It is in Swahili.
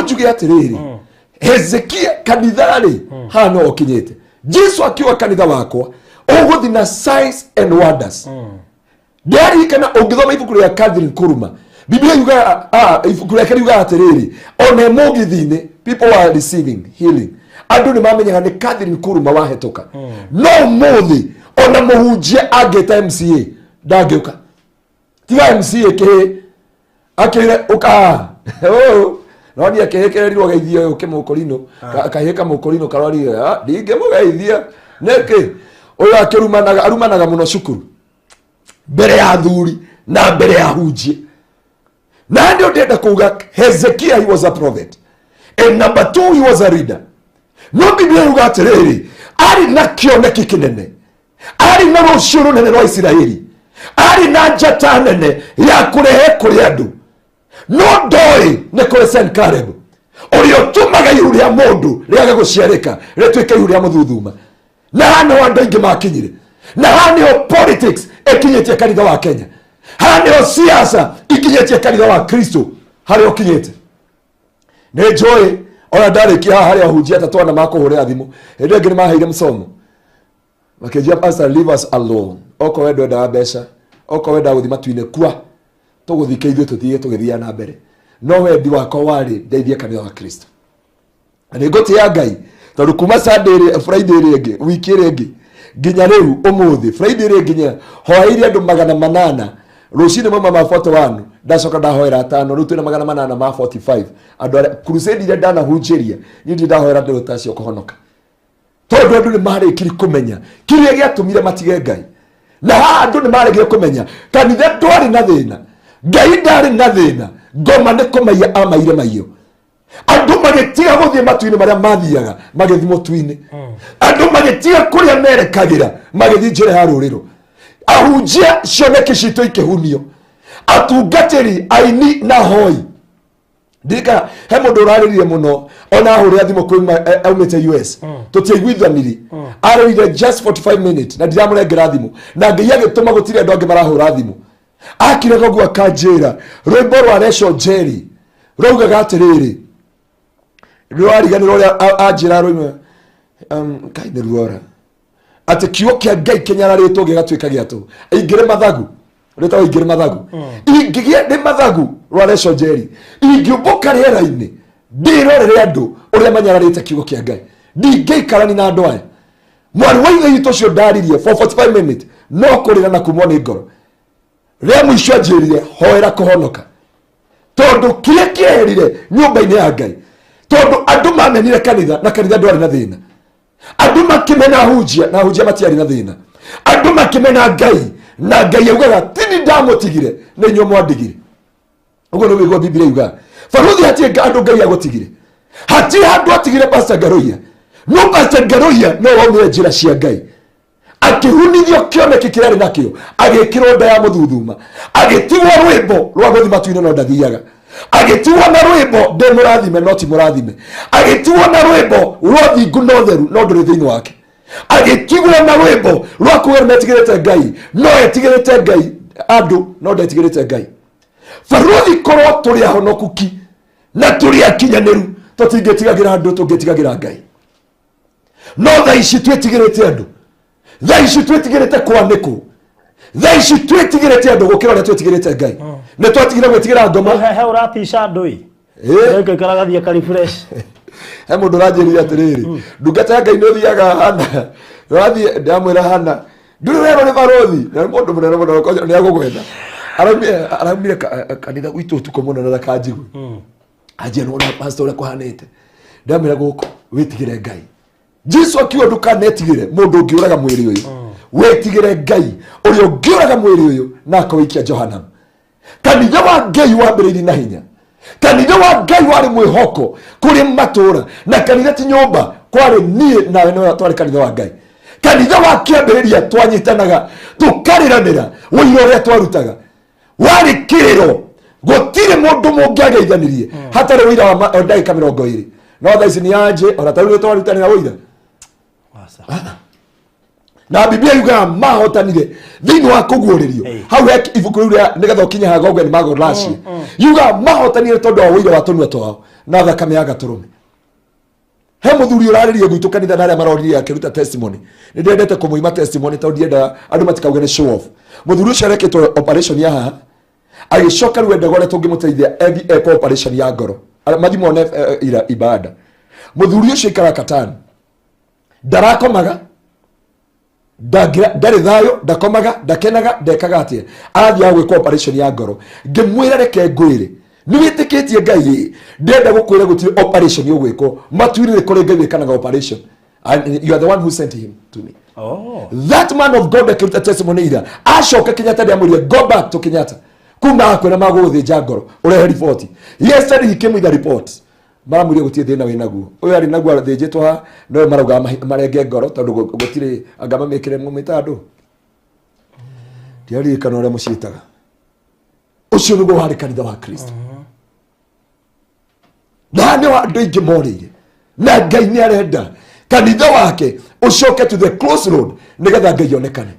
njuge atiriri Hezekia kanithari hano okinyete Jesu akiwa kanitha wakwa uguthi na signs and wonders Dari kana ungithoma ibuku rya Catherine Kuruma Biblia yuga ibuku rya yuga atiriri one mugithine people are receiving healing andu ni mamenyaga ni Catherine Kuruma wahetoka no muthi ona muhunjia ageta MCA ndangeuka tiga MCA ke akire uka no ni akehekererirwo geithio uke mukorino akaheka mukorino karwari ndinge mugeithia neke uyu arumanaga muno cukuru mbere ya thuri na mbere ya hunjie na ndio ndenda kuga Hezekiah he was a prophet and number 2 he was a reader no Biblia yuga atiriri ari na kioneki kinene ari na rushuru nene rwa Isiraeli ari na njata nene ya kurehe kuri andu no doi ne kuri Sennacherib urio tumaga iru ria mundu riaga guciarika retwike iru ria muthuthuma na hano andu ingi makinyire na hano politics ekinyetie kanitha wa Kenya hano siasa ikinyetie kanitha wa Kristo hari okinyete ne joy ona ndarikia hari ahunjia tatwana makuhuria thimu ende ngiri maheire msomo makejia pastor leave us alone oko wendo nda mbeca oko wenda guthi matuine kwa tuguthike ithuĩ tuthie tugithia na mbere no wendi wako wari ndeithia kanitha wa Kristo ani ngoti ya Ngai tondu kuma Sunday Friday rĩngĩ wiki rĩngĩ nginya rĩu umuthi Friday rĩngĩ nginya hoaire andu 800 rucine mama ma 41 ndacoka ndahoera 5 rĩu twina 800 ma 45 andu crusade ile ndana hunjeria nindi ndahoera ndu tacio kuhonoka tondu andu ni marĩkiri kumenya kiria giatumire matige Ngai na andu ni marĩkire kumenya kanitha ndwari na thina Ngai ndari na thina ngoma nĩ kũmaiya amaire maiyo andu magĩtiga gũthiĩ matu-inĩ marĩa mathiaga magĩthiĩ mũtu-inĩ andu magĩtiga kũrĩa merekagira magĩthiĩ njĩra ya rũrĩro ahunjia cioneki citũ ikĩhunio atungatĩri aini na hoi ndika he mũndũ ũrarĩrire mũno ona ahũrĩra thimũ kwĩ aumĩte US tũtiaiguithanire arĩire just 45 minutes na ndiramũrengera thimũ na Ngai agĩtũma gũtirĩ andũ angĩ marahũra thimũ akirega gwa kanjĩra rwĩmbo rwa Resho Jerry raugaga atĩrĩrĩ rwariganĩrwo rĩa anjĩra rũimwe kaine ruora atĩ kiugo kĩa Ngai kĩnyararĩtwo gĩgatuĩka gĩatũ ingĩrĩ mathagu rĩtwa ingĩrĩ mathagu ingĩgĩa nĩ mathagu rwa Resho Jerry ingĩũmbũka rĩera-inĩ ndĩrorere andũ ũrĩa manyararĩte kiugo kĩa Ngai ndingĩikarani na andũ aya mwarĩ wa ithe witũ ũcio ndaririe for 45 minutes no kũrĩra na kumwo nĩ ngoro rĩa mũico anjĩrire hoera kũhonoka tondu kĩrĩa kĩerire nyũmba-inĩ ya Ngai tondu andũ mamenire kanitha na kanitha ndwarĩ na thĩna andũ makĩmena hunjia na hunjia matiarĩ na thĩna andũ makĩmena Ngai na Ngai augaga tini ndamũtigire nĩ inyuĩ mwandigire ũguo nĩ wĩiguo Biblia yugaga baruthi hatirĩ andũ Ngai agũtigire hatirĩ handũ atigire Pastor Ngaroia no Pastor Ngaroia no waumire njĩra cia Ngai akĩhunithio kĩoneki kĩrarĩ nakĩo agĩkĩrwo nda ya mũthuthuma agĩtigwo rwĩmbo rwa gũthi matu-inĩ no ndathiaga agĩtigwo na rwĩmbo ndĩ mũrathime no ti mũrathime agĩtigwo na rwĩmbo rwa thingu no theru no ndũrĩ thĩinĩ wake agĩtigwo na rwĩmbo rwa kuga metigĩrĩte Ngai no etigĩrĩte Ngai andũ no ndetigĩrĩte Ngai baruthi korwo tũrĩ ahonokuki na tũrĩ akinyanĩru tũtingĩtigagĩra andũ tũngĩtigagĩra Ngai no thaa ici twĩtigĩrĩte andũ thaa ici twĩtigĩrĩte kwanĩkwo thaa ici twĩtigĩrĩte andũ gũkĩra ũrĩa twĩtigĩrĩte Ngai nĩ twatigire gwĩtigĩra ngoma he ũrapica andũ ĩkaragathiĩ kari fresh he mũndũ ũranjĩrire atĩrĩrĩ ndungata ya Ngai nĩ ũthiaga hana ũrathiĩ ndamwĩra hana ndũrĩ werwo nĩ barothi na mũndũ mũnene mũno nĩ agũgwetha araumire kanitha gwitũ ũtukũ mũno na kanjigũ anjĩra nĩ pastor ũrĩa kũhanĩte ndamwĩra gũkũ wĩtigĩre Ngai Jesu akiuga ndukanetigire mundu ungiuraga mwiri uyu wetigire Ngai uria ungiuraga mwiri uyu na akawaikia Johannam kanitha wa Ngai wambĩrĩirie na hinya kanitha wa Ngai warĩ mwĩhoko kũrĩ matura na kanitha ti nyũmba kwarĩ niĩ nawe no twarĩ kanitha wa Ngai kanitha wa kĩambĩrĩria twanyitanaga tũkarĩranĩra wĩira ũrĩa twarutaga warĩ kĩrĩro gũtirĩ mũndũ mũngĩageithanirie hatarĩ wĩira wa ndagĩka 20 no thaa ici nĩ anje ona tarĩ twarutanĩra wĩira na Biblia yugaga mahotanire thĩinĩ wa kũguũrĩrio hau ibuku rĩu nĩgetha ũkinye haha Gogu and Magog last year yugaga mahotanire tondũ wa wĩira wa tũnua twao na thakame ya gaturume. He muthuri uraririe gwitu kanitha na aria maroririe akiruta testimony. Ni ndendete kumuima testimony tondu ndienda andu matikauge ni show off. Muthuri ucio areketwo operation ya haha agicoka rwende gore tungimuteithia eko operation ya ngoro mathimo ne ira ibada. Muthuri ucio ikara Katani ndarakomaga ndari thayo ndakomaga ndakenaga ndekaga atie athia gwikwa operation ya ngoro. Ngimwira reke ngwire ni witikitie Ngai ndenda gukwira gutiri operation yugwiko matuire kuri Ngai wikanaga operation and you are the one who sent him to me. Oh, That man of God akiruta testimony ira acoka Kenyatta ndiamurie go back to Kenyatta kuma akwena maguthinja ngoro urehe report. Yesterday he came with a report maramurie gutie thina wina guo uyu ari naguo athinjitwo ha no marauga marenge ngoro tondu gutire angama mekire mumita andu ndiari kana ure mucitaga ucio niguo hari kanitha wa Kristo. Na nĩ andũ aingĩ morĩire na Ngai nĩ arenda kanitha wake ucoke to the crossroad nigetha Ngai onekane.